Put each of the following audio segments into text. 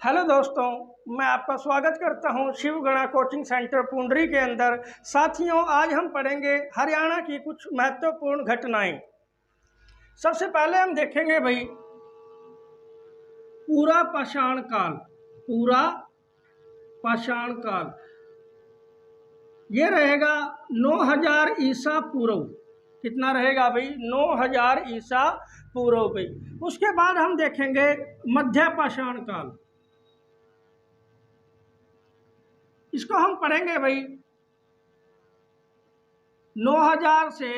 Hello दोस्तों, मैं आपका स्वागत करता हूं शिव गणा कोचिंग सेंटर पुंडरी के अंदर। साथियों, आज हम पढ़ेंगे हरियाणा की कुछ महत्वपूर्ण घटनाएं। सबसे पहले हम देखेंगे भाई पूरा पाषाण काल। पूरा पाषाण काल ये रहेगा 9000 ईसा पूर्व। कितना रहेगा भाई? 9000 ईसा पूर्व भाई। उसके बाद हम देखेंगे मध्य पाषाण काल। इसको हम पढ़ेंगे भाई 9000 से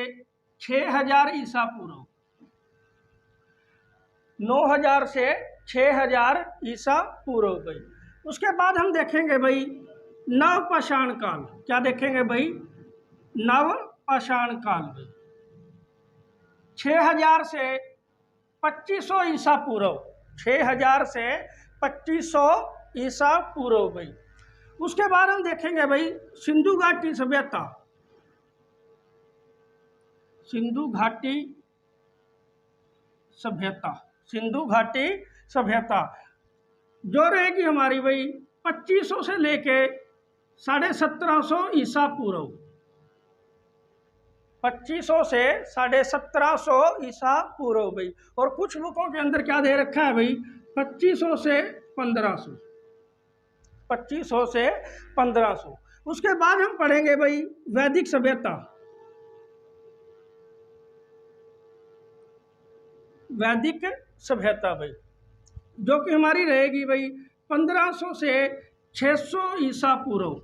6000 ईसा पूर्व। 9000 से 6000 ईसा पूर्व भाई। उसके बाद हम देखेंगे भाई नव पाषाण काल। क्या देखेंगे भाई? नव पाषाण काल भाई। 6000 से 2500 ईसा पूर्व। 6000 से 2500 ईसा पूर्व भाई। उसके बाद हम देखेंगे भाई सिंधु घाटी सभ्यता। सिंधु घाटी सभ्यता। सिंधु घाटी सभ्यता जो रहेगी हमारी भाई 2500 से लेके 1750 ईसा पूर्व। 2500 से 1750 ईसा पूर्व भाई। और कुछ बुकों के अंदर क्या दे रखा है भाई? 2500 से 1500। 2500 से 1500। उसके बाद हम पढ़ेंगे भाई वैदिक सभ्यता। वैदिक सभ्यता भाई जो कि हमारी रहेगी भाई 1500 से 600 ईसा पूर्व।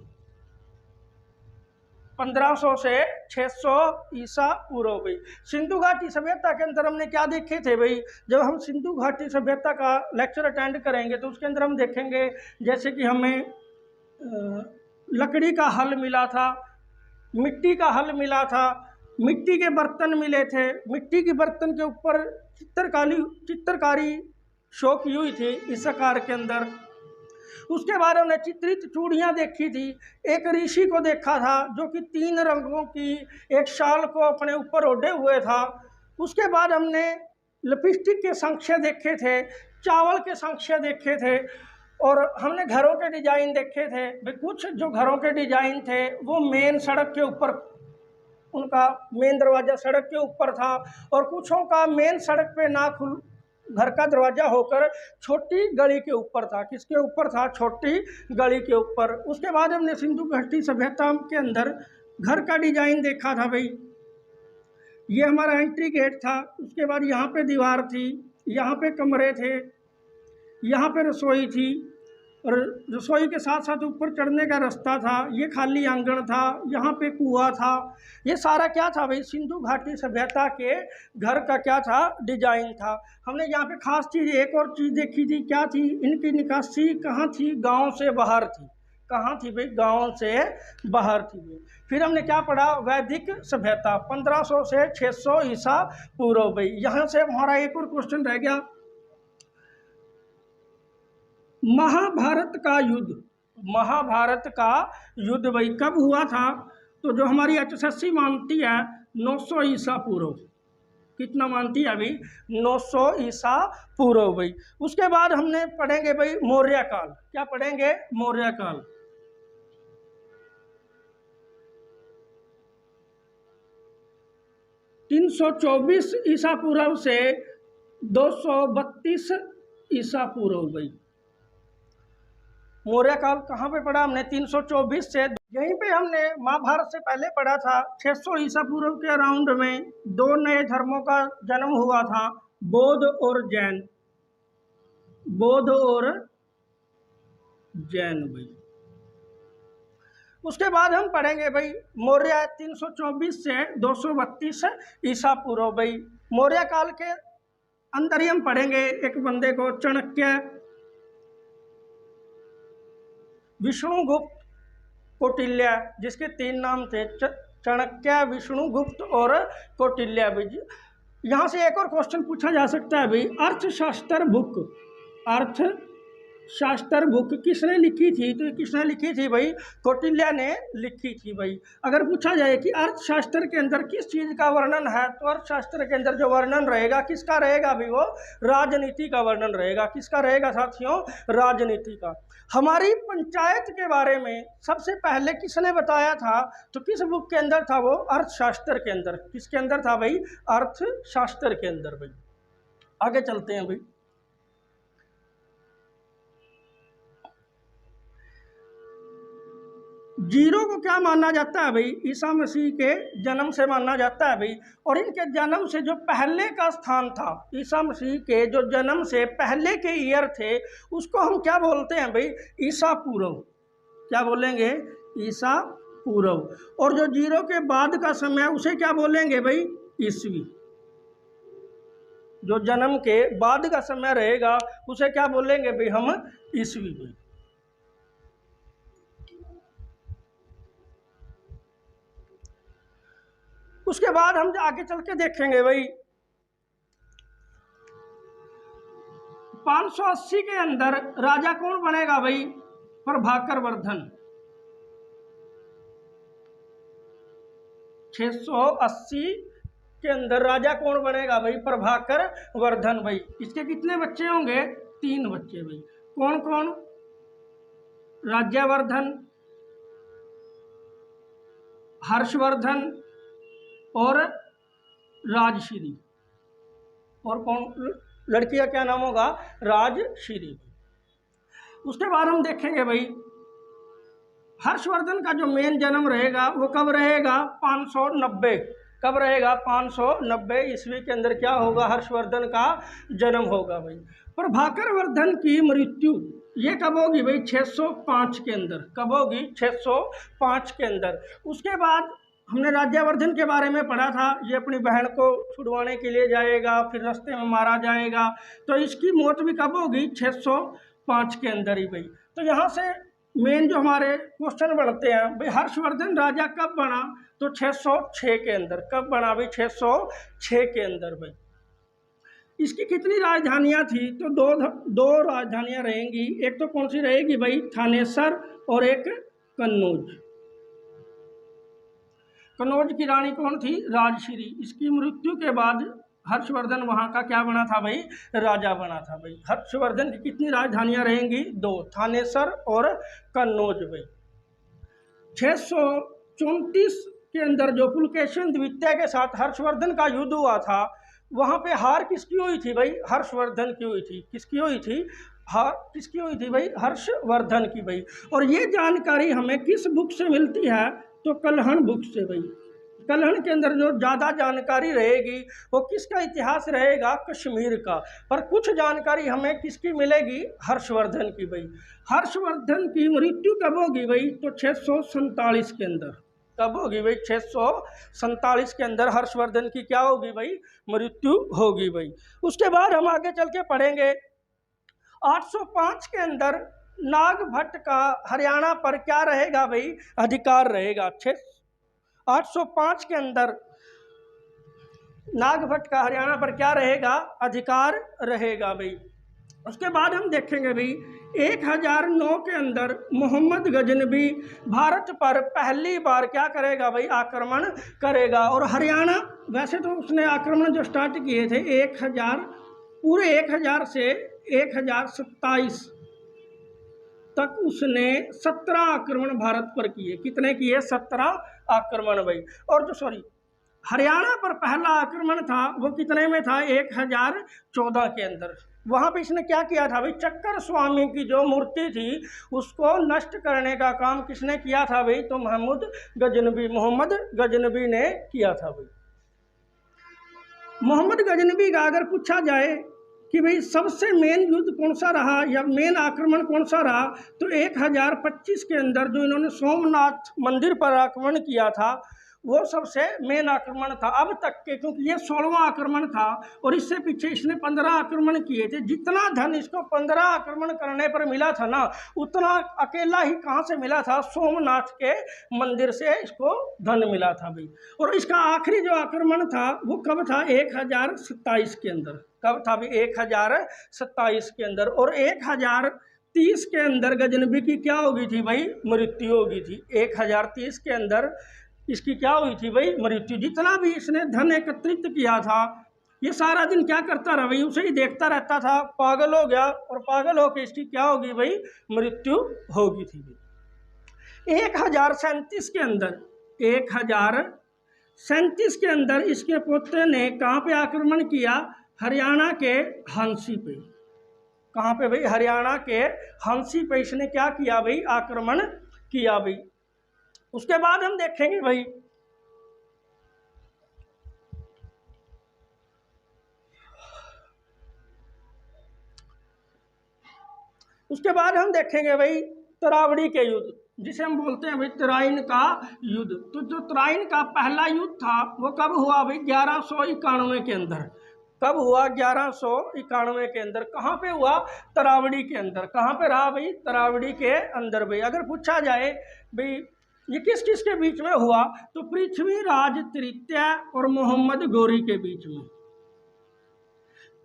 1500 से 600 ईसा पूर्व भाई। सिंधु घाटी सभ्यता के अंदर हमने क्या देखे थे भाई? जब हम सिंधु घाटी सभ्यता का लेक्चर अटेंड करेंगे तो उसके अंदर हम देखेंगे जैसे कि हमें लकड़ी का हल मिला था, मिट्टी का हल मिला था, मिट्टी के बर्तन मिले थे, मिट्टी के बर्तन के ऊपर चित्रकारी शो की हुई थी इस आकार के अंदर। उसके बाद हमने चित्रित चूड़ियाँ देखी थी। एक ऋषि को देखा था जो कि 3 रंगों की एक शाल को अपने ऊपर ओढ़े हुए था। उसके बाद हमने लिपस्टिक के संख्या देखे थे, चावल के संख्या देखे थे, और हमने घरों के डिजाइन देखे थे। कुछ जो घरों के डिजाइन थे वो मेन सड़क के ऊपर, उनका मेन दरवाज़ा सड़क के ऊपर था, और कुछों का मेन सड़क पे ना खुल घर का दरवाज़ा होकर छोटी गली के ऊपर था। किसके ऊपर था? छोटी गली के ऊपर। उसके बाद हमने सिंधु घाटी सभ्यता के अंदर घर का डिजाइन देखा था भाई। ये हमारा एंट्री गेट था। उसके बाद यहाँ पे दीवार थी, यहाँ पे कमरे थे, यहाँ पे रसोई थी, और रसोई के साथ साथ ऊपर चढ़ने का रास्ता था। ये खाली आंगन था, यहाँ पे कुआं था। ये सारा क्या था भाई? सिंधु घाटी सभ्यता के घर का क्या था? डिजाइन था। हमने यहाँ पे खास चीज़ एक और चीज़ देखी थी। क्या थी? इनकी निकासी कहाँ थी? गांव से बाहर थी। कहाँ थी भाई? गांव से बाहर थी भाई। फिर हमने क्या पढ़ा? वैदिक सभ्यता 1500 से 600 ईसा पूर्व भाई। यहाँ से हमारा एक और क्वेश्चन रह गया, महाभारत का युद्ध। महाभारत का युद्ध भाई कब हुआ था? तो जो हमारी HSSC मानती है 900 ईसा पूर्व। कितना मानती है अभी? 900 ईसा पूर्व भाई। उसके बाद हमने पढ़ेंगे भाई मौर्य काल। क्या पढ़ेंगे? मौर्य काल। (324 ईसा पूर्व से 232 ईसा पूर्व भाई। मौर्य काल कहाँ पे पढ़ा हमने? 324 से, यहीं पे हमने महाभारत से पहले पढ़ा था 600 ईसा पूर्व के अराउंड में 2 नए धर्मों का जन्म हुआ था, बौद्ध और जैन। बौद्ध और जैन भाई। उसके बाद हम पढ़ेंगे भाई मौर्य 324 से 232 ईसा पूर्व भाई। मौर्य काल के अंदर ही हम पढ़ेंगे एक बंदे को, चाणक्य, विष्णुगुप्त, कौटिल्य, जिसके 3 नाम थे, चाणक्य, विष्णुगुप्त और कौटिल्य भाई। यहाँ से एक और क्वेश्चन पूछा जा सकता है भाई, अर्थशास्त्र बुक। शास्त्र बुक किसने लिखी थी? तो किसने लिखी थी भाई? कौटिल्य ने लिखी थी भाई। अगर पूछा जाए कि अर्थशास्त्र के अंदर किस चीज़ का वर्णन है, तो अर्थशास्त्र के अंदर जो वर्णन रहेगा किसका रहेगा भाई? वो राजनीति का वर्णन रहेगा। किसका रहेगा साथियों? राजनीति का। हमारी पंचायत के बारे में सबसे पहले किसने बताया था? तो किस बुक के अंदर था वो? अर्थशास्त्र के अंदर। किसके अंदर था भाई? अर्थशास्त्र के अंदर भाई। आगे चलते हैं भाई। जीरो को क्या माना जाता है भाई? ईसा मसीह के जन्म से माना जाता है भाई। और इनके जन्म से जो पहले का स्थान था, ईसा मसीह के जो जन्म से पहले के ईयर थे, उसको हम क्या बोलते हैं भाई? ईसा पूर्व। क्या बोलेंगे? ईसा पूर्व। और जो जीरो के बाद का समय, उसे क्या बोलेंगे भाई? ईसवी। जो जन्म के बाद का समय रहेगा उसे क्या बोलेंगे भाई? हम ईसवी भाई। उसके बाद हम आगे चल के देखेंगे भाई 580 के अंदर राजा कौन बनेगा भाई? प्रभाकर वर्धन। 680 के अंदर राजा कौन बनेगा भाई? प्रभाकर वर्धन भाई। इसके कितने बच्चे होंगे? 3 बच्चे भाई। कौन कौन? राज्यवर्धन, हर्षवर्धन और राजश्री। और कौन? लड़की का क्या नाम होगा? राजश्री। उसके बाद हम देखेंगे भाई हर्षवर्धन का जो मेन जन्म रहेगा वो कब रहेगा? 590। कब रहेगा? 590 ईस्वी के अंदर क्या होगा? हर्षवर्धन का जन्म होगा भाई। प्रभाकर वर्धन की मृत्यु ये कब होगी भाई? 605 के अंदर। कब होगी? 605 के अंदर। उसके बाद हमने राज्यवर्धन के बारे में पढ़ा था, ये अपनी बहन को छुड़वाने के लिए जाएगा, फिर रास्ते में मारा जाएगा। तो इसकी मौत भी कब होगी? 605 के अंदर ही भाई। तो यहाँ से मेन जो हमारे क्वेश्चन बनते हैं भाई, हर्षवर्धन राजा कब बना? तो 606 के अंदर। कब बना भाई? 606 के अंदर भाई। इसकी कितनी राजधानियाँ थी? तो दो राजधानियाँ रहेंगी। एक तो कौन सी रहेगी भाई? थानेसर और एक कन्नौज। कन्नौज की रानी कौन थी? राजश्री। इसकी मृत्यु के बाद हर्षवर्धन वहाँ का क्या बना था भाई? राजा बना था भाई। हर्षवर्धन की कितनी राजधानियाँ रहेंगी? 2, थानेसर और कन्नौज भाई। 634 के अंदर जो पुलकेशिन द्वितीय के साथ हर्षवर्धन का युद्ध हुआ था, वहाँ पे हार किसकी हुई थी भाई? हर्षवर्धन की हुई थी। किसकी हुई थी? हार किसकी हुई थी भाई? हर्षवर्धन की भाई। और ये जानकारी हमें किस बुक से मिलती है? तो कलहण बुक से भाई। कलहण के अंदर जो ज़्यादा जानकारी रहेगी वो किसका इतिहास रहेगा? कश्मीर का। पर कुछ जानकारी हमें किसकी मिलेगी? हर्षवर्धन की भाई। हर्षवर्धन की मृत्यु कब होगी भाई? तो 647 के अंदर। कब होगी भाई? 647 के अंदर हर्षवर्धन की क्या होगी भाई? मृत्यु होगी भाई। उसके बाद हम आगे चल के पढ़ेंगे 805 के अंदर नागभट्ट का हरियाणा पर क्या रहेगा भाई? अधिकार रहेगा। 805 के अंदर नागभट्ट का हरियाणा पर क्या रहेगा? अधिकार रहेगा भाई। उसके बाद हम देखेंगे भाई 1009 के अंदर मोहम्मद गजनबी भारत पर पहली बार क्या करेगा भाई? आक्रमण करेगा। और हरियाणा, वैसे तो उसने आक्रमण जो स्टार्ट किए थे 1000, पूरे 1000 से 1027 तक उसने 17 आक्रमण भारत पर किए। कितने किए? 17 आक्रमण भाई। और जो हरियाणा पर पहला आक्रमण था वो कितने में था? 1014 के अंदर। वहाँ पे इसने क्या किया था भाई? चक्कर स्वामी की जो मूर्ति थी उसको नष्ट करने का काम किसने किया था भाई? तो मोहम्मद गजनबी ने किया था भाई। मोहम्मद गजनबी का अगर पूछा जाए कि भाई सबसे मेन युद्ध कौन सा रहा या मेन आक्रमण कौन सा रहा, तो 1025 के अंदर जो इन्होंने सोमनाथ मंदिर पर आक्रमण किया था वो सबसे मेन आक्रमण था अब तक के, क्योंकि ये 16वां आक्रमण था और इससे पीछे इसने 15 आक्रमण किए थे। जितना धन इसको 15 आक्रमण करने पर मिला था ना, उतना अकेला ही कहाँ से मिला था? सोमनाथ के मंदिर से इसको धन मिला था भाई। और इसका आखिरी जो आक्रमण था वो कब था? 1027 के अंदर। कब था भाई? 1027 के अंदर। और 1030 के अंदर गजनबी की क्या हो गई थी भाई, मृत्यु हो गई थी। 1030 के अंदर इसकी क्या हुई थी भाई, मृत्यु। जितना भी इसने धन एकत्रित किया था, ये सारा दिन क्या करता रहा भाई, उसे ही देखता रहता था, पागल हो गया, और पागल होकर इसकी क्या होगी भाई, मृत्यु होगी थी। 1037 के अंदर 1037 के अंदर इसके पुत्र ने कहाँ पे आक्रमण किया, हरियाणा के हंसी पे। कहाँ पे भाई, हरियाणा के हंसी पे इसने क्या किया भाई, आक्रमण किया भाई। उसके बाद हम देखेंगे भाई, उसके बाद हम देखेंगे भाई तरावड़ी के युद्ध, जिसे हम बोलते हैं भाई तराइन का युद्ध। तो जो तराइन का पहला युद्ध था वो कब हुआ भाई, 1191 के अंदर। कब हुआ, 1191 के अंदर। कहाँ पे हुआ, तरावड़ी के अंदर। कहाँ पे रहा भाई, तरावड़ी के अंदर भाई। अगर पूछा जाए भाई ये किस किस के बीच में हुआ, तो पृथ्वीराज तृतीय और मोहम्मद गौरी के बीच में।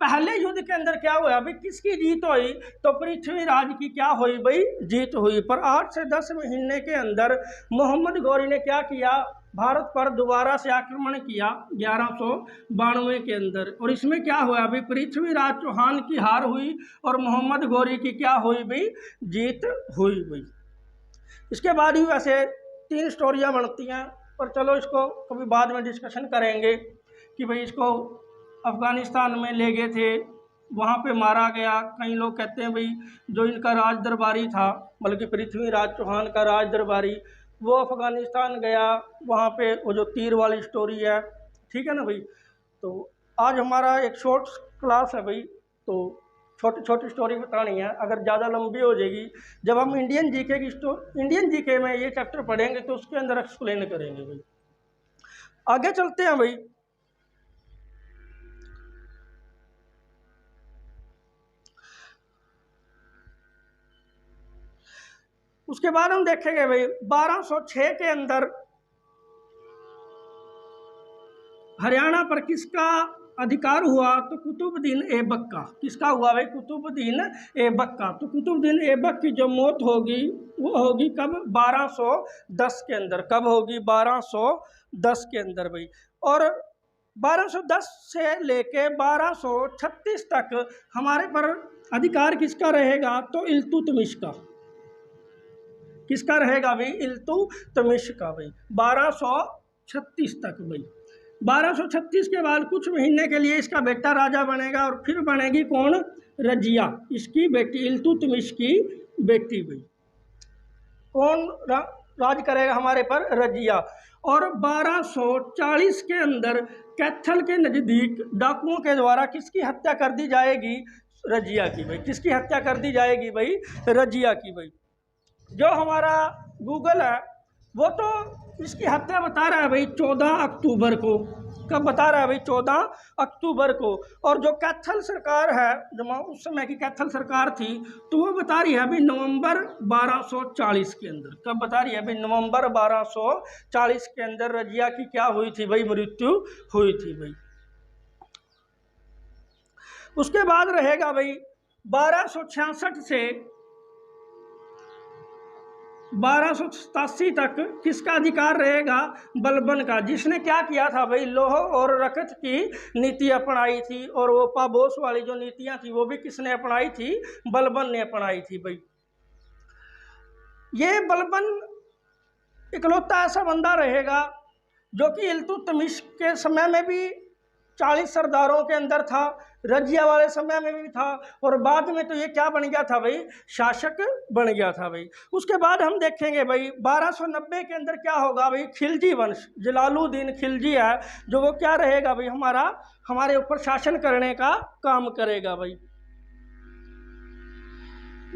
पहले युद्ध के अंदर क्या हुआ भाई, किसकी जीत हुई, तो पृथ्वीराज की क्या हुई भाई, जीत हुई। पर 8 से 10 महीने के अंदर मोहम्मद गौरी ने क्या किया, भारत पर दोबारा से आक्रमण किया 1192 के अंदर। और इसमें क्या हुआ भाई, पृथ्वीराज चौहान की हार हुई और मोहम्मद गौरी की क्या हुई भाई, जीत हुई भाई। इसके बाद ही वैसे 3 स्टोरियाँ बनती हैं, पर चलो इसको कभी बाद में डिस्कशन करेंगे कि भाई इसको अफ़गानिस्तान में ले गए थे, वहाँ पे मारा गया। कई लोग कहते हैं भाई जो इनका राज दरबारी था, बल्कि पृथ्वीराज चौहान का राज दरबारी, वो अफ़गानिस्तान गया, वहाँ पे वो जो तीर वाली स्टोरी है, ठीक है ना भाई। तो आज हमारा एक शॉर्ट क्लास है भाई, तो छोटी छोटी स्टोरी बतानी है। अगर ज़्यादा लंबी हो जाएगी, जब हम इंडियन जीके में ये चैप्टर पढ़ेंगे तो उसके अंदर एक्सप्लेन करेंगे भाई। आगे चलते हैं भाई। उसके बाद हम देखेंगे भाई 1206 के अंदर हरियाणा पर किसका अधिकार हुआ, तो कुतुबुद्दीन ऐबक का। किसका हुआ भाई, कुतुबुद्दीन ऐबक का। तो कुतुबुद्दीन ऐबक की जो मौत होगी वो होगी कब, 1210 के अंदर। कब होगी, 1210 के अंदर भाई। और 1210 से लेके 1236 तक हमारे पर अधिकार किसका रहेगा, तो इल्तुतमिश का। किसका रहेगा भाई, इल्तुतमिश का भाई, 1236 तक भाई। 1236 के बाद कुछ महीने के लिए इसका बेटा राजा बनेगा, और फिर बनेगी कौन, रजिया, इसकी बेटी, इल्तुतमिश की बेटी भाई। कौन राज करेगा हमारे पर, रजिया। और 1240 के अंदर कैथल के नज़दीक डाकुओं के द्वारा किसकी हत्या कर दी जाएगी, रजिया की भाई। किसकी हत्या कर दी जाएगी भाई, रजिया की भाई। जो हमारा गूगल है वो तो इसकी हत्या बता रहा है भाई 14 अक्टूबर को। कब बता रहा है भाई, 14 अक्टूबर को। और जो कैथल सरकार है, जो उस समय की कैथल सरकार थी, तो वो बता रही है भाई नवंबर 1240 के अंदर। कब बता रही है भाई, नवंबर 1240 के अंदर रजिया की क्या हुई थी भाई, मृत्यु हुई थी भाई। उसके बाद रहेगा भाई 1266 से 1287 तक किसका अधिकार रहेगा, बलबन का। जिसने क्या किया था भाई, लौह और रकत की नीति अपनाई थी, और वो पाबोस वाली जो नीतियां थी वो भी किसने अपनाई थी, बलबन ने अपनाई थी भाई। ये बलबन इकलौता ऐसा बंदा रहेगा जो कि इल्तुतमिश के समय में भी 40 सरदारों के अंदर था, रजिया वाले समय में भी था, और बाद में तो ये क्या बन गया था भाई, शासक बन गया था भाई। उसके बाद हम देखेंगे भाई 1290 के अंदर क्या होगा भाई, खिलजी वंश, जलालुद्दीन खिलजी है, जो वो क्या रहेगा भाई, हमारे ऊपर शासन करने का काम करेगा भाई।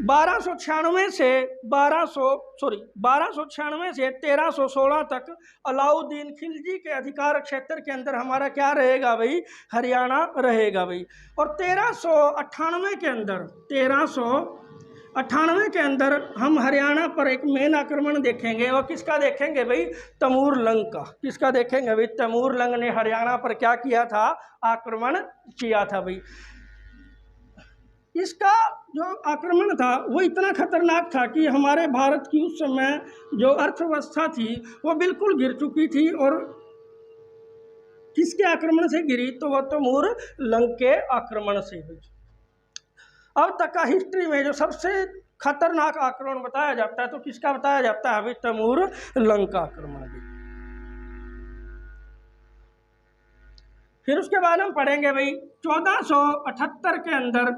1296 से 1316 तक अलाउद्दीन खिलजी के अधिकार क्षेत्र के अंदर हमारा क्या रहेगा भाई, हरियाणा रहेगा भाई। और 1398 के अंदर हम हरियाणा पर एक मेन आक्रमण देखेंगे, और किसका देखेंगे भाई, तैमूर लंग का। किसका देखेंगे भाई, तैमूर लंग ने हरियाणा पर क्या किया था, आक्रमण किया था भाई। इसका जो आक्रमण था वो इतना खतरनाक था कि हमारे भारत की उस समय जो अर्थव्यवस्था थी वो बिल्कुल गिर चुकी थी। और किसके आक्रमण से गिरी, तो वो तैमूर लंग के आक्रमण से हुई। अब तक का हिस्ट्री में जो सबसे खतरनाक आक्रमण बताया जाता है तो किसका बताया जाता है, अभी तैमूर लंग का आक्रमण भी। फिर उसके बाद हम पढ़ेंगे भाई 1478 के अंदर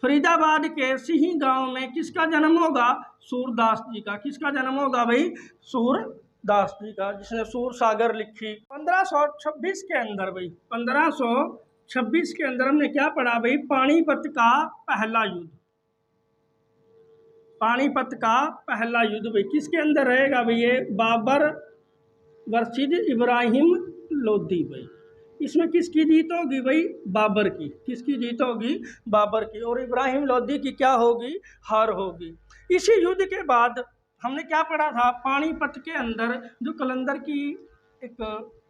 फरीदाबाद के सिही गांव में किसका जन्म होगा, सूरदास जी का। किसका जन्म होगा भाई, सूरदास जी का, जिसने सूर सागर लिखी। 1526 के अंदर भाई 1526 के अंदर हमने क्या पढ़ा भाई, पानीपत का पहला युद्ध। पानीपत का पहला युद्ध भाई किसके अंदर रहेगा भाई, ये बाबर वर्सेस इब्राहिम लोदी भाई। इसमें किसकी जीत होगी भाई, बाबर की। किसकी जीत होगी, बाबर की। और इब्राहिम लोदी की क्या होगी, हार होगी। इसी युद्ध के बाद हमने क्या पढ़ा था, पानीपत के अंदर जो कलंदर की एक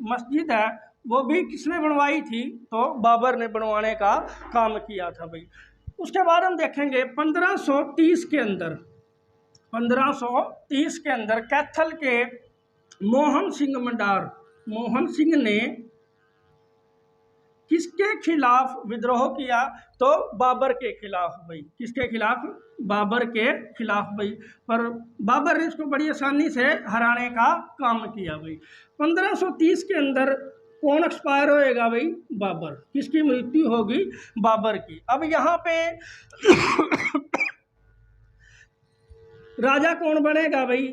मस्जिद है वो भी किसने बनवाई थी, तो बाबर ने बनवाने का काम किया था भाई। उसके बाद हम देखेंगे 1530 के अंदर, 1530 के अंदर कैथल के मोहन सिंह मंडार, मोहन सिंह ने किसके खिलाफ विद्रोह किया, तो बाबर के खिलाफ भाई। किसके खिलाफ, बाबर के खिलाफ भाई। पर बाबर ने इसको बड़ी आसानी से हराने का काम किया भाई। 1530 के अंदर कौन एक्सपायर होएगा भाई, बाबर। किसकी मृत्यु होगी, बाबर की। अब यहाँ पे राजा कौन बनेगा भाई,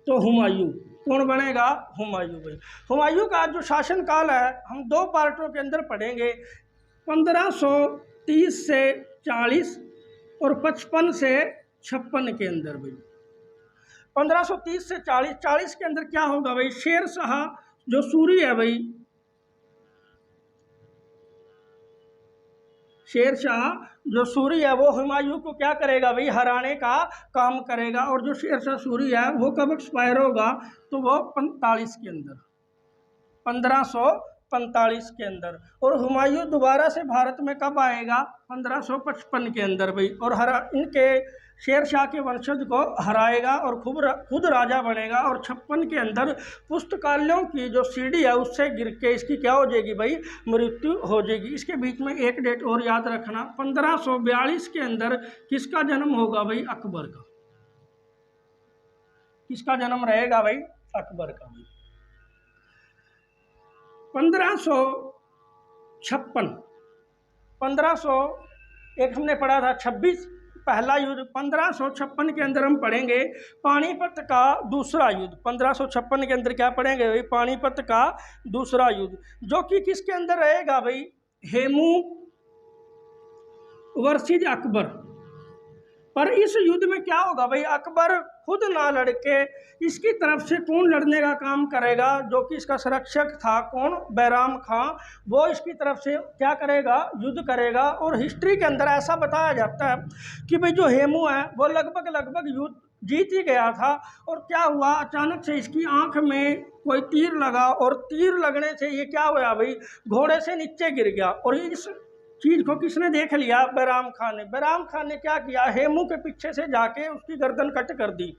तो हुमायूं। कौन बनेगा, हुमायूं भाई। हुमायूं का जो शासन काल है हम दो पार्टों के अंदर पढ़ेंगे, 1530 से 40 और 55 से 56 के अंदर भाई। 1530 से 40 के अंदर क्या होगा भाई, शेर शाह जो सूरी है भाई, शेर शाह जो सूरी है वो हुमायूं को क्या करेगा भाई, हराने का काम करेगा। और जो शेर शाह सूरी है वो कब एक्सपायर होगा, तो वो 45 के अंदर, 1545 के अंदर। और हुमायूं दोबारा से भारत में कब आएगा, 1555 के अंदर भाई। और इनके शेर शाह के वंशज को हराएगा और खुद राजा बनेगा। और 56 के अंदर पुस्तकालयों की जो सीढ़ी है उससे गिर के इसकी क्या हो जाएगी भाई, मृत्यु हो जाएगी। इसके बीच में एक डेट और याद रखना, 1542 के अंदर किसका जन्म होगा भाई, अकबर का। किसका जन्म रहेगा भाई, अकबर का भाई। 1556 एक हमने पढ़ा था 26 पहला युद्ध। 1556 के अंदर हम पढ़ेंगे पानीपत का दूसरा युद्ध। 1556 के अंदर क्या पढ़ेंगे भाई, पानीपत का दूसरा युद्ध, जो कि किसके अंदर रहेगा भाई, हेमू वर्सेस अकबर। पर इस युद्ध में क्या होगा भाई, अकबर खुद ना लड़के इसकी तरफ से कौन लड़ने का काम करेगा, जो कि इसका संरक्षक था कौन, बैराम खां, वो इसकी तरफ से क्या करेगा, युद्ध करेगा। और हिस्ट्री के अंदर ऐसा बताया जाता है कि भाई जो हेमू है वो लगभग युद्ध जीत ही गया था। और क्या हुआ, अचानक से इसकी आंख में कोई तीर लगा और तीर लगने से ये क्या हुआ भाई, घोड़े से नीचे गिर गया। और इस चीज को किसने देख लिया, बैराम खान ने। बैराम खान ने क्या किया, हेमू के पीछे से जाके उसकी गर्दन कट कर दी।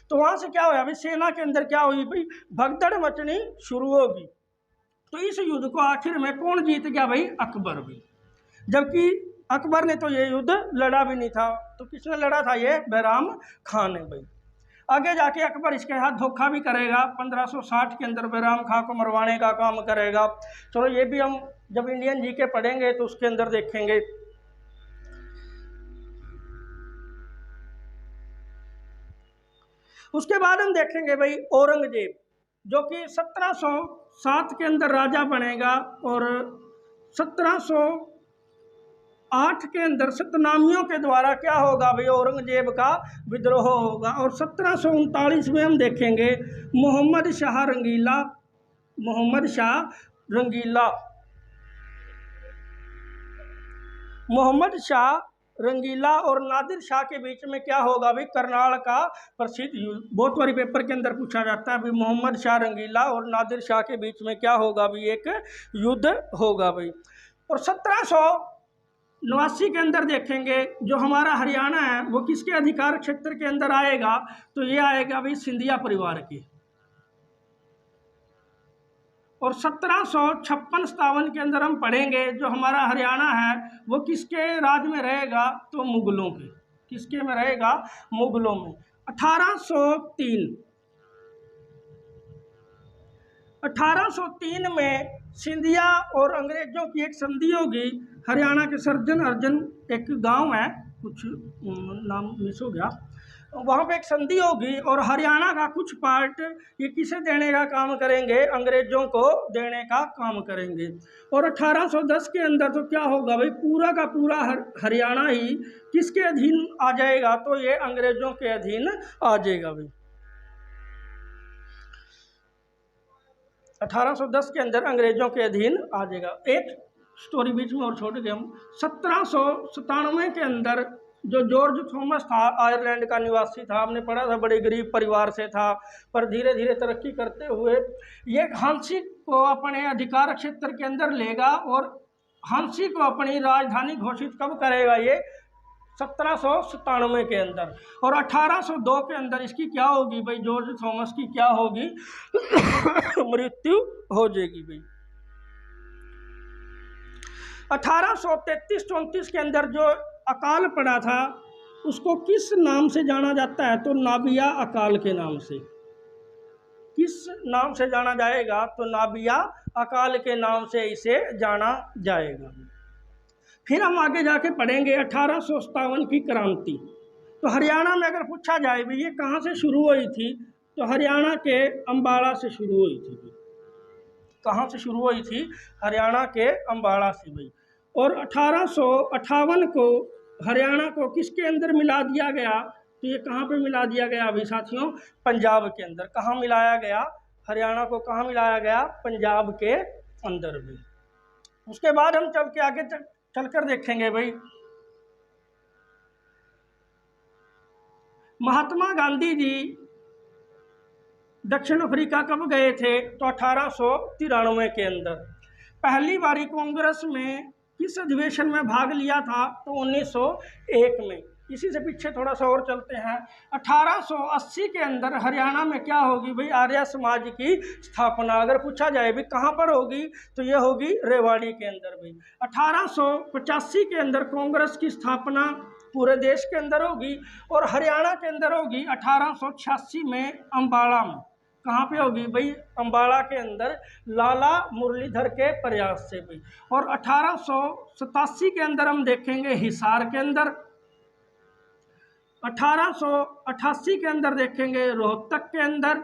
तो वहां से क्या हुआ भाई, सेना के अंदर क्या हुई भाई, भगदड़ मचनी शुरू होगी। तो इस युद्ध को आखिर में कौन जीत गया भाई, अकबर भी। जबकि अकबर ने तो ये युद्ध लड़ा भी नहीं था, तो किसने लड़ा था, ये बैराम खान ने भाई। आगे जाके अकबर इसके साथ धोखा भी करेगा, 1560 के अंदर बैराम खां को मरवाने का काम करेगा। चलो ये भी हम जब इंडियन जीके पढ़ेंगे तो उसके अंदर देखेंगे। उसके बाद हम देखेंगे भाई औरंगजेब, जो कि 1707 के अंदर राजा बनेगा। और 1708 के अंदर सतनामियों के द्वारा क्या होगा भाई, औरंगजेब का विद्रोह होगा। और 1739 में हम देखेंगे मोहम्मद शाह रंगीला, मोहम्मद शाह रंगीला और नादिर शाह के बीच में क्या होगा भाई, करनाल का प्रसिद्ध युद्ध। बहुत बारी पेपर के अंदर पूछा जाता है भाई, मोहम्मद शाह रंगीला और नादिर शाह के बीच में क्या होगा भाई, एक युद्ध होगा भाई। और 89 के अंदर देखेंगे जो हमारा हरियाणा है वो किसके अधिकार क्षेत्र के अंदर आएगा, तो ये आएगा भाई सिंधिया परिवार के। और 1756-57 के अंदर हम पढ़ेंगे जो हमारा हरियाणा है वो किसके राज में रहेगा, तो मुगलों के। किसके में रहेगा, मुगलों में। 1803 में सिंधिया और अंग्रेजों की एक संधि होगी। हरियाणा के सर्जन अर्जन एक गांव है, कुछ नाम मिस हो गया, वहाँ पे एक संधि होगी और हरियाणा का कुछ पार्ट ये किसे देने का काम करेंगे, अंग्रेजों को देने का काम करेंगे। और 1810 के अंदर तो क्या होगा भाई, पूरा का पूरा हरियाणा ही किसके अधीन आ जाएगा, तो ये अंग्रेजों के अधीन आ जाएगा भाई। 1810 के अंदर अंग्रेजों के अधीन आ जाएगा। एक स्टोरी बीच में और छोड़ गए हम। 1797 के अंदर जो जॉर्ज थॉमस था, आयरलैंड का निवासी था, हमने पढ़ा था, बड़े गरीब परिवार से था, पर धीरे धीरे तरक्की करते हुए ये हांसी को अपने अधिकार क्षेत्र के अंदर लेगा और हांसी को अपनी राजधानी घोषित कब करेगा, ये 1797 के अंदर। और 1802 के अंदर इसकी क्या होगी भाई, जॉर्ज थॉमस की क्या होगी मृत्यु हो जाएगी भाई। 1833-34 के अंदर जो अकाल पड़ा था उसको किस नाम से जाना जाता है, तो नाबिया अकाल के नाम से। किस नाम से जाना जाएगा, तो नाबिया अकाल के नाम से इसे जाना जाएगा। फिर हम आगे जाके पढ़ेंगे 1857 की क्रांति। तो हरियाणा में अगर पूछा जाए भी ये कहाँ से शुरू हुई थी, तो हरियाणा के अम्बाड़ा से शुरू हुई थी। कहाँ से शुरू हुई थी, हरियाणा के अम्बाड़ा से भाई। और 1858 को हरियाणा को किसके अंदर मिला दिया गया, तो ये कहाँ पे मिला दिया गया अभी साथियों, पंजाब के अंदर। कहाँ मिलाया गया, हरियाणा को कहाँ मिलाया गया, पंजाब के अंदर भी। उसके बाद हम चल के आगे चलकर देखेंगे भाई, महात्मा गांधी जी दक्षिण अफ्रीका कब गए थे, तो 1893 के अंदर। पहली बारी कांग्रेस में किस अधिवेशन में भाग लिया था, तो 1901 में। इसी से पीछे थोड़ा सा और चलते हैं। 1880 के अंदर हरियाणा में क्या होगी भाई, आर्य समाज की स्थापना। अगर पूछा जाए भी कहाँ पर होगी, तो ये होगी रेवाड़ी के अंदर भाई। 1885 के अंदर कांग्रेस की स्थापना पूरे देश के अंदर होगी और हरियाणा के अंदर होगी 1886 में अम्बाड़ा में। कहाँ पे होगी भाई, अम्बाड़ा के अंदर, लाला मुरलीधर के प्रयास से भाई। और 1887 के अंदर हम देखेंगे हिसार के अंदर। 1888 के अंदर देखेंगे रोहतक के अंदर।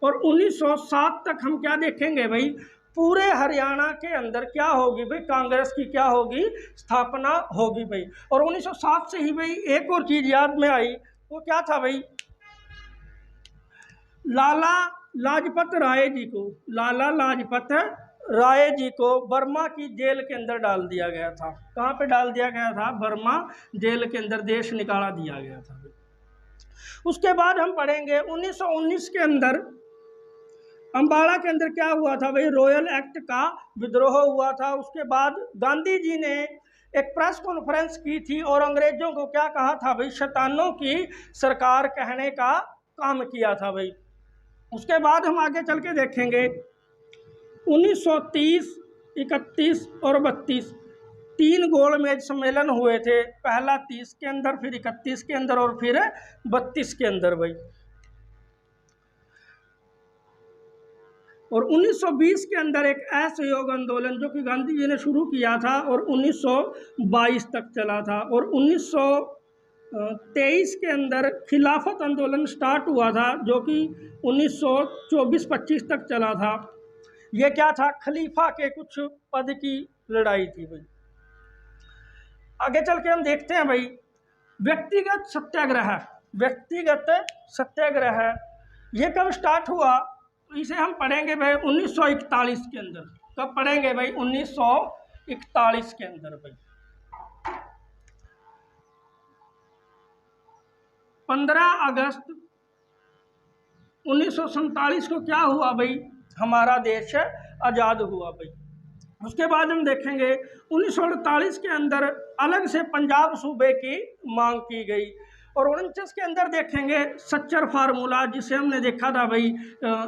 और 1907 तक हम क्या देखेंगे भाई, पूरे हरियाणा के अंदर क्या होगी भाई, कांग्रेस की क्या होगी, स्थापना होगी भाई। और 1907 से ही भाई एक और चीज़ याद में आई, वो क्या था भाई, लाला लाजपत राय जी को, लाला लाजपत राय जी को बर्मा की जेल के अंदर डाल दिया गया था। कहाँ पे डाल दिया गया था, बर्मा जेल के अंदर देश निकाला दिया गया था। उसके बाद हम पढ़ेंगे 1919 के अंदर अम्बाड़ा के अंदर क्या हुआ था भाई, रॉयल एक्ट का विद्रोह हुआ था। उसके बाद गांधी जी ने एक प्रेस कॉन्फ्रेंस की थी और अंग्रेजों को क्या कहा था भाई, शैतानों की सरकार कहने का काम किया था भाई। उसके बाद हम आगे चल के देखेंगे 1930, 31 और 32 तीन गोलमेज सम्मेलन हुए थे। पहला 30 के अंदर, फिर 31 के अंदर और फिर 32 के अंदर भाई। और 1920 के अंदर एक असहयोग आंदोलन जो कि गांधी जी ने शुरू किया था और 1922 तक चला था। और 1923 के अंदर खिलाफत आंदोलन स्टार्ट हुआ था जो कि 1924-25 तक चला था। ये क्या था, खलीफा के कुछ पद की लड़ाई थी भाई। आगे चल के हम देखते हैं भाई व्यक्तिगत सत्याग्रह। व्यक्तिगत सत्याग्रह ये कब स्टार्ट हुआ, तो इसे हम पढ़ेंगे भाई 1941 के अंदर। कब पढ़ेंगे भाई, 1941 के अंदर भाई। 15 अगस्त 1947 को क्या हुआ भाई, हमारा देश आज़ाद हुआ भाई। उसके बाद हम देखेंगे 1948 के अंदर अलग से पंजाब सूबे की मांग की गई। और 49 के अंदर देखेंगे सच्चर फार्मूला, जिसे हमने देखा था भाई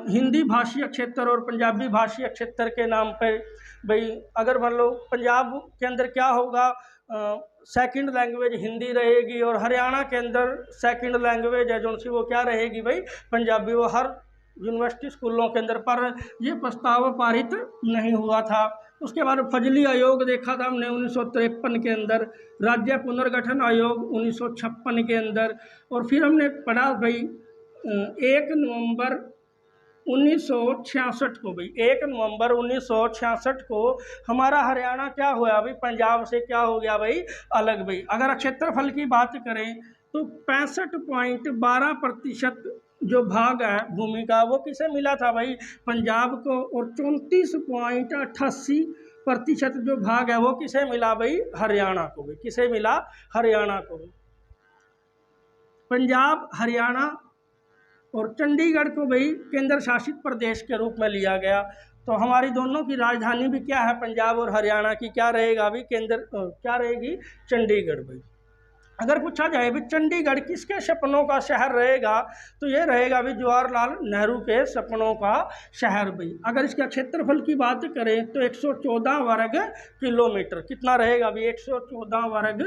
हिंदी भाषीय क्षेत्र और पंजाबी भाषीय क्षेत्र के नाम पर। भाई अगर मान लो पंजाब के अंदर क्या होगा, सेकंड लैंग्वेज हिंदी रहेगी, और हरियाणा के अंदर सेकंड लैंग्वेज है जो सी वो क्या रहेगी भाई पंजाबी, वो हर यूनिवर्सिटी स्कूलों के अंदर। पर ये प्रस्ताव पारित नहीं हुआ था। उसके बाद फजली आयोग देखा था हमने 1953 के अंदर, राज्य पुनर्गठन आयोग 1956 के अंदर। और फिर हमने पढ़ा भाई 1 नवंबर 1966 को, भाई 1 नवंबर 1966 को हमारा हरियाणा क्या हुआ भाई पंजाब से क्या हो गया भाई अलग। भाई अगर क्षेत्रफल की बात करें तो 65.12% जो भाग है भूमि का वो किसे मिला था भाई पंजाब को, और 34.88% जो भाग है वो किसे मिला भाई हरियाणा को। भाई किसे मिला हरियाणा को। पंजाब, हरियाणा और चंडीगढ़ को भाई केंद्र शासित प्रदेश के रूप में लिया गया। तो हमारी दोनों की राजधानी भी क्या है पंजाब और हरियाणा की क्या रहेगा भाई केंद्र क्या रहेगी चंडीगढ़। भाई अगर पूछा जाए भी चंडीगढ़ किसके सपनों का शहर रहेगा तो ये रहेगा भी जवाहरलाल नेहरू के सपनों का शहर। भाई अगर इसका क्षेत्रफल की बात करें तो 114 वर्ग किलोमीटर, कितना रहेगा भी 114 वर्ग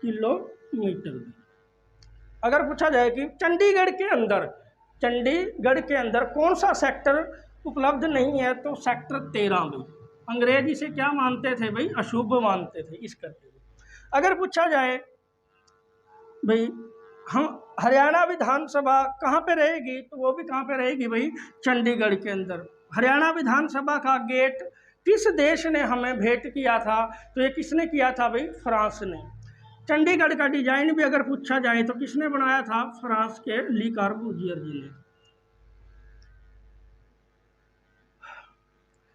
किलोमीटर। अगर पूछा जाए कि चंडीगढ़ के अंदर कौन सा सेक्टर उपलब्ध नहीं है तो सेक्टर 13 में। अंग्रेज इसे क्या मानते थे भाई अशुभ मानते थे इस करके। अगर पूछा जाए भाई हम हरियाणा विधानसभा कहाँ पे रहेगी तो वो भी कहाँ पे रहेगी भाई चंडीगढ़ के अंदर। हरियाणा विधानसभा का गेट किस देश ने हमें भेंट किया था तो ये किसने किया था भाई फ्रांस ने। चंडीगढ़ का डिजाइन भी अगर पूछा जाए तो किसने बनाया था फ्रांस के ली कॉर्बूजियर जी ने।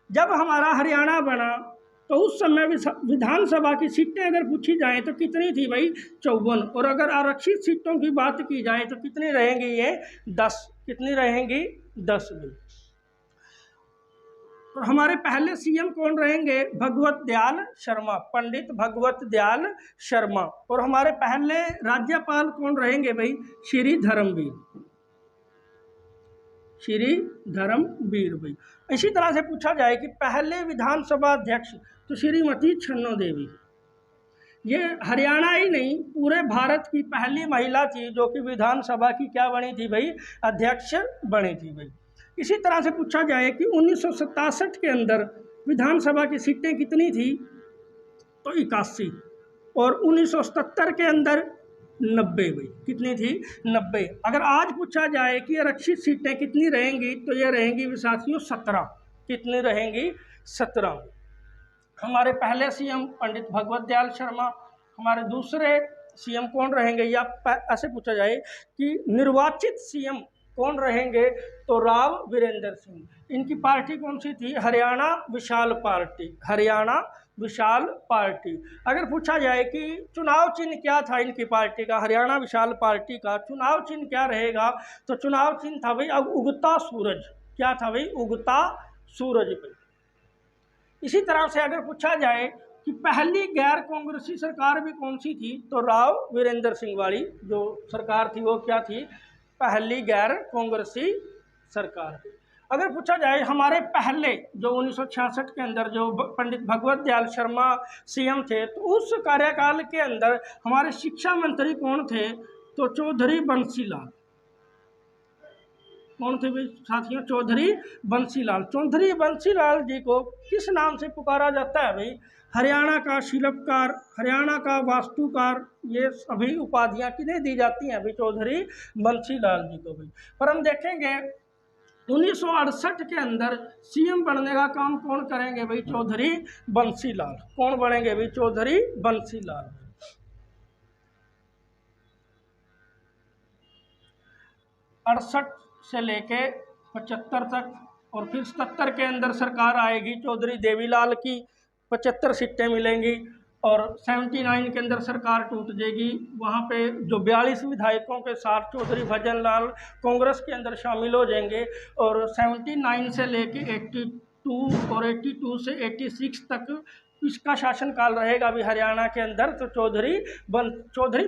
जब हमारा हरियाणा बना तो उस समय विधानसभा की सीटें अगर पूछी जाए तो कितनी थी भाई 54, और अगर आरक्षित सीटों की बात की जाए तो कितनी रहेंगी ये 10। कितनी रहेंगी 10 भी। और हमारे पहले सीएम कौन रहेंगे भगवत दयाल शर्मा, पंडित भगवत दयाल शर्मा। और हमारे पहले राज्यपाल कौन रहेंगे भाई श्री धर्मवीर भाई। इसी तरह से पूछा जाए कि पहले विधानसभा अध्यक्ष तो श्रीमती छन्नो देवी। ये हरियाणा ही नहीं पूरे भारत की पहली महिला थी जो कि विधानसभा की क्या बनी थी भाई अध्यक्ष बनी थी भाई। इसी तरह से पूछा जाए कि 1967 के अंदर विधानसभा की सीटें कितनी थी तो 81, और 1977 के अंदर 90 भाई। कितनी थी 90। अगर आज पूछा जाए कि आरक्षित सीटें कितनी रहेंगी तो ये रहेंगी साथियों 17। कितनी रहेंगी 17। हमारे पहले सीएम पंडित भगवत दयाल शर्मा, हमारे दूसरे सीएम कौन रहेंगे या ऐसे पूछा जाए कि निर्वाचित सीएम कौन रहेंगे तो राव वीरेंद्र सिंह। इनकी पार्टी कौन सी थी हरियाणा विशाल पार्टी, हरियाणा विशाल पार्टी। अगर पूछा जाए कि चुनाव चिन्ह क्या था इनकी पार्टी का, हरियाणा विशाल पार्टी का चुनाव चिन्ह क्या रहेगा तो चुनाव चिन्ह था भाई अब उगता सूरज। क्या था भाई उगता सूरज भाई। इसी तरह से अगर पूछा जाए कि पहली गैर कांग्रेसी सरकार भी कौन सी थी तो राव वीरेंद्र सिंह वाली जो सरकार थी वो क्या थी पहली गैर कांग्रेसी सरकार। अगर पूछा जाए हमारे पहले जो 1966 के अंदर जो पंडित भगवत दयाल शर्मा सीएम थे तो उस कार्यकाल के अंदर हमारे शिक्षा मंत्री कौन थे तो चौधरी बंसीलाल। कौन थे भाई साथियों चौधरी बंसीलाल। चौधरी बंसीलाल जी को किस नाम से पुकारा जाता है भाई हरियाणा का शिल्पकार, हरियाणा का वास्तुकार, ये सभी उपाधियां किन्हें दी जाती हैं भाई चौधरी बंसीलाल जी को भाई। पर हम देखेंगे 1968 के अंदर सीएम बनने का काम कौन करेंगे भाई चौधरी बंसीलाल। कौन बनेंगे भाई चौधरी बंसीलाल। 68 से लेके 75 तक, और फिर 77 के अंदर सरकार आएगी चौधरी देवीलाल की, 75 सीटें मिलेंगी, और 79 के अंदर सरकार टूट जाएगी। वहाँ पे जो 42 विधायकों के साथ चौधरी भजन लाल कांग्रेस के अंदर शामिल हो जाएंगे, और 79 से लेके और 82 से 86 तक इसका शासनकाल रहेगा अभी हरियाणा के अंदर। तो चौधरी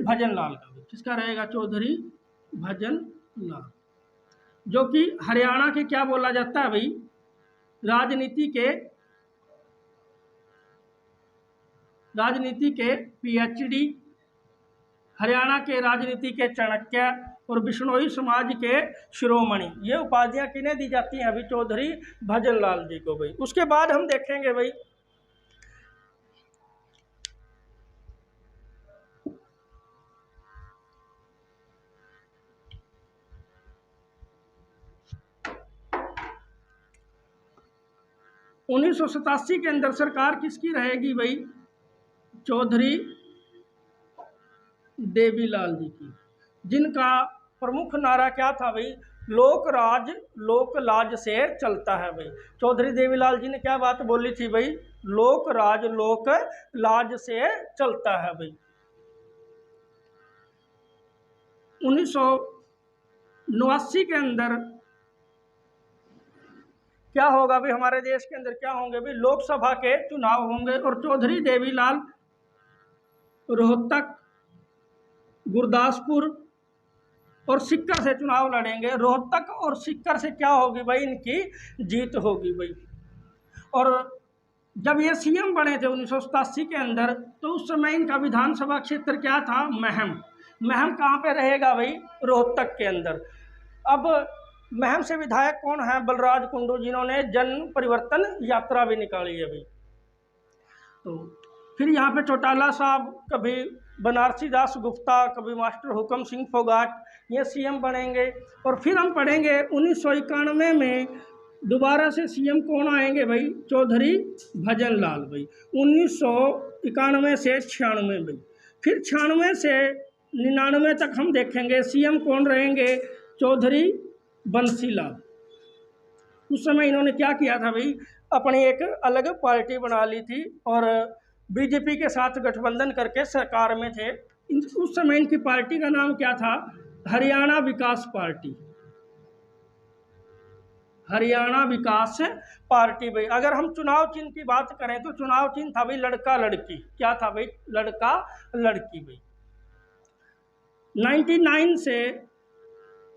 भजन लाल का, किसका रहेगा? चौधरी भजन लाल, जो कि हरियाणा के क्या बोला जाता है भाई? राजनीति के पीएचडी, हरियाणा के राजनीति के चाणक्य और बिश्नोई समाज के शिरोमणि, ये उपाधियां किन्हें दी जाती हैं अभी? चौधरी भजन लाल जी को भाई। उसके बाद हम देखेंगे भाई 1987 के अंदर सरकार किसकी रहेगी भाई? चौधरी देवीलाल जी की, जिनका प्रमुख नारा क्या था भाई? लोक राज लोक लाज से चलता है भाई। चौधरी देवीलाल जी ने क्या बात बोली थी भाई? लोक राज लोक लाज से चलता है भाई। 1989 के अंदर क्या होगा भाई? हमारे देश के अंदर क्या होंगे भाई? लोकसभा के चुनाव होंगे और चौधरी देवीलाल रोहतक, गुरदासपुर और सीकर से चुनाव लड़ेंगे। रोहतक और सीकर से क्या होगी भाई? इनकी जीत होगी भाई। और जब ये सीएम बने थे 1987 के अंदर, तो उस समय इनका विधानसभा क्षेत्र क्या था? महम कहाँ पे रहेगा भाई? रोहतक के अंदर। अब महम से विधायक कौन है? बलराज कुंडू, जिन्होंने जन परिवर्तन यात्रा भी निकाली है भाई। तो फिर यहाँ पे चौटाला साहब, कभी बनारसी दास गुप्ता, कभी मास्टर हुक्म सिंह फोगाट, ये सीएम बनेंगे। और फिर हम पढ़ेंगे 1991 में दोबारा से सीएम कौन आएंगे भाई? चौधरी भजन लाल भाई। 1991 से 96 भाई। फिर 96 से 99 तक हम देखेंगे सीएम कौन रहेंगे? चौधरी बंसीलाल। उस समय इन्होंने क्या किया था भाई? अपनी एक अलग पार्टी बना ली थी और बीजेपी के साथ गठबंधन करके सरकार में थे। उस समय इनकी पार्टी का नाम क्या था? हरियाणा विकास पार्टी। हरियाणा विकास पार्टी भाई। अगर हम चुनाव चिन्ह की बात करें तो चुनाव चिन्ह था भाई लड़का लड़की। क्या था भाई? लड़का लड़की भाई। 99 से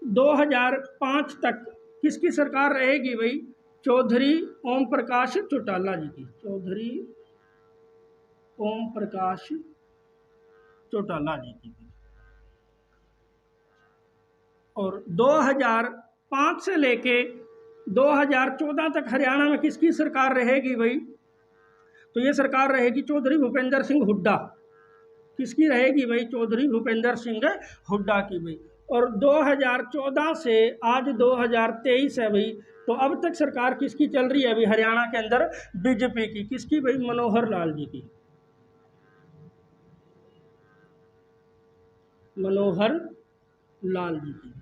2005 तक किसकी सरकार रहेगी भाई? चौधरी ओम प्रकाश चौटाला जी की। चौधरी ओम प्रकाश चौटाला जी की। और 2005 से लेके 2014 तक हरियाणा में किसकी सरकार रहेगी भाई? तो ये सरकार रहेगी चौधरी भूपेंद्र सिंह हुड्डा। किसकी रहेगी भाई? चौधरी भूपेंद्र सिंह हुड्डा की भाई। और 2014 से आज 2023 है भाई। तो अब तक सरकार किसकी चल रही है अभी हरियाणा के अंदर? बीजेपी की। किसकी भाई? मनोहर लाल जी की। मनोहर लाल जी की।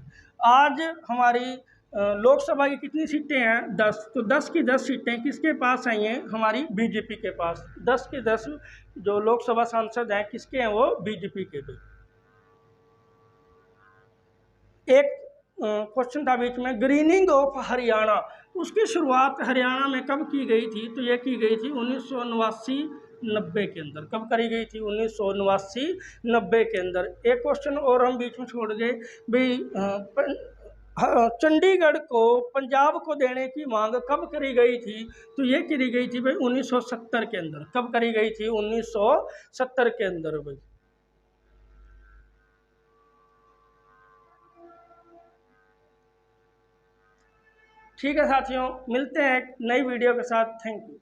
आज हमारी लोकसभा की कितनी सीटें हैं? 10। तो 10 की 10 सीटें किसके पास आई हैं? हमारी बीजेपी के पास। 10 की 10 जो लोकसभा सांसद हैं किसके हैं? वो बीजेपी के भी। एक क्वेश्चन था बीच में, ग्रीनिंग ऑफ हरियाणा, उसकी शुरुआत हरियाणा में कब की गई थी? तो ये की गई थी 1989-90 के अंदर। कब करी गई थी? 1989-90 के अंदर। एक क्वेश्चन और हम बीच में छोड़ गए भाई, चंडीगढ़ को पंजाब को देने की मांग कब करी गई थी? तो ये करी गई थी भाई 1970 के अंदर। कब करी गई थी? 1970 के अंदर भाई। ठीक है साथियों, मिलते हैं एक नई वीडियो के साथ। Thank you.